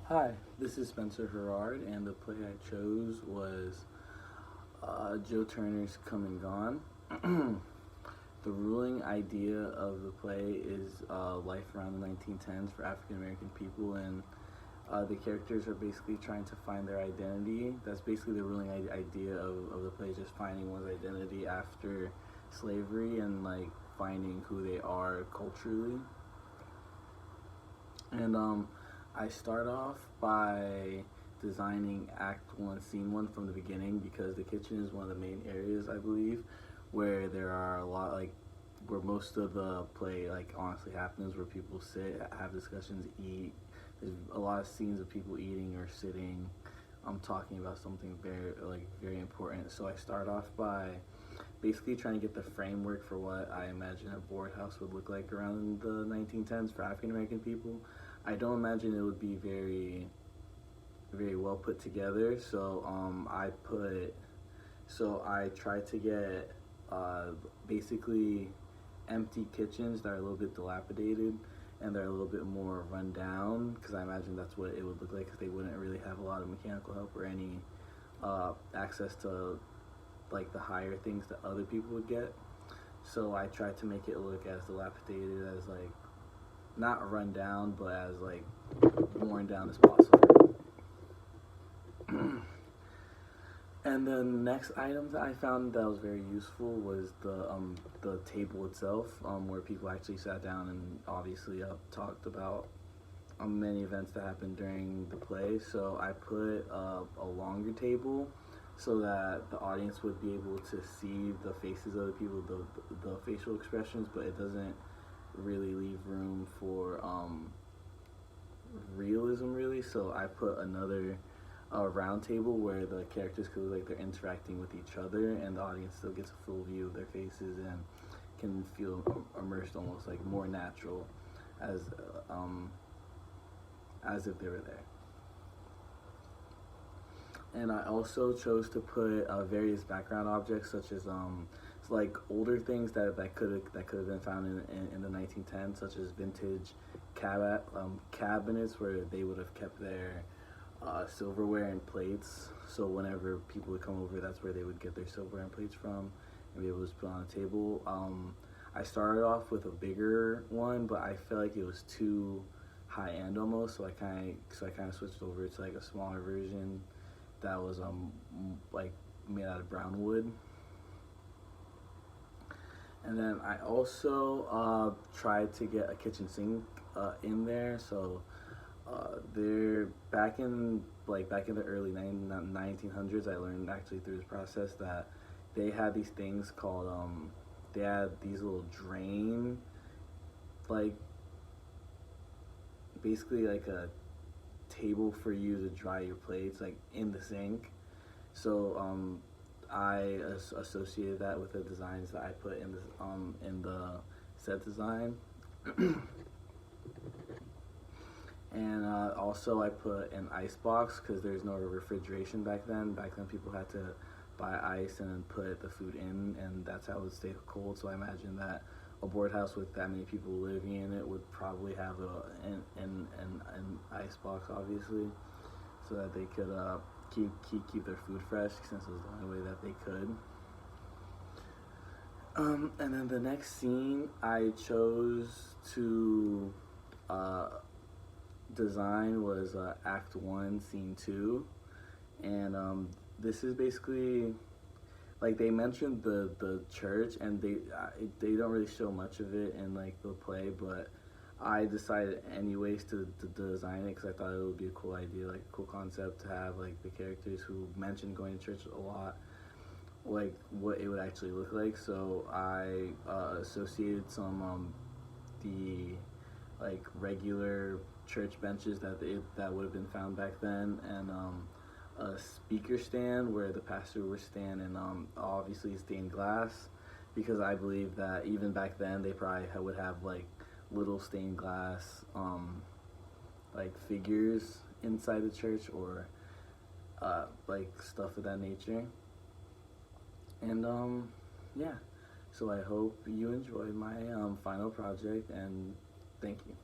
Hi, this is Spencer Herard, and the play I chose was Joe Turner's Come and Gone. The ruling idea of the play is life around the 1910s for African American people, and the characters are basically trying to find their identity. That's basically the ruling idea of the play, just finding one's identity after slavery and like finding who they are culturally. And I start off by designing Act 1, Scene 1 from the beginning because the kitchen is one of the main areas, I believe, where there are a lot, like, where most of the play, like, honestly happens, where people sit, have discussions, eat. There's a lot of scenes of people eating or sitting, talking about something very important. So I start off by basically trying to get the framework for what I imagine a board house would look like around the 1910s for African American people. I don't imagine it would be very well put together. So I tried to get basically empty kitchens that are a little bit dilapidated and they're a little bit more run down because I imagine that's what it would look like because they wouldn't really have a lot of mechanical help or any access to like the higher things that other people would get. So I tried to make it look as dilapidated as like not run down, but as like worn down as possible. And the next item that I found that was very useful was the table itself, where people actually sat down and obviously talked about many events that happened during the play. So I put a longer table so that the audience would be able to see the faces of the people, the facial expressions, but it doesn't really leave room for realism, really. So I put another round table where the characters could look like they're interacting with each other, and the audience still gets a full view of their faces and can feel immersed, almost like more natural, as as if they were there. And I also chose to put various background objects, such as like older things that could have been found in the 1910s, such as vintage cabinets where they would have kept their silverware and plates. So whenever people would come over, that's where they would get their silverware and plates from, and be able to put on a table. I started off with a bigger one, but I felt like it was too high end almost. So I kind of switched over to like a smaller version that was like made out of brown wood. And then I also tried to get a kitchen sink in there. So they're back in the early 1900s. I learned actually through this process that they had these things called they had these little drain, like basically like a table for you to dry your plates, like in the sink. So I associated that with the designs that I put in the set design. And also I put an ice box because there's no refrigeration back then. Back then people had to buy ice and then put the food in, and that's how it would stay cold. So I imagine that a board house with that many people living in it would probably have an ice box, obviously, so that they could keep their food fresh since it was the only way that they could. And then the next scene I chose to uh, design was Act 1, Scene 2. And this is basically, like, they mentioned the church, and they don't really show much of it in, like, the play, but I decided anyways to design it because I thought it would be a cool idea, like, a cool concept to have, like, the characters who mentioned going to church a lot, like, what it would actually look like. So I associated some the like regular church benches that would have been found back then, and a speaker stand where the pastor would stand, and obviously stained glass, because I believe that even back then they probably would have like little stained glass like figures inside the church, or like stuff of that nature. And yeah, so I hope you enjoyed my final project, and thank you.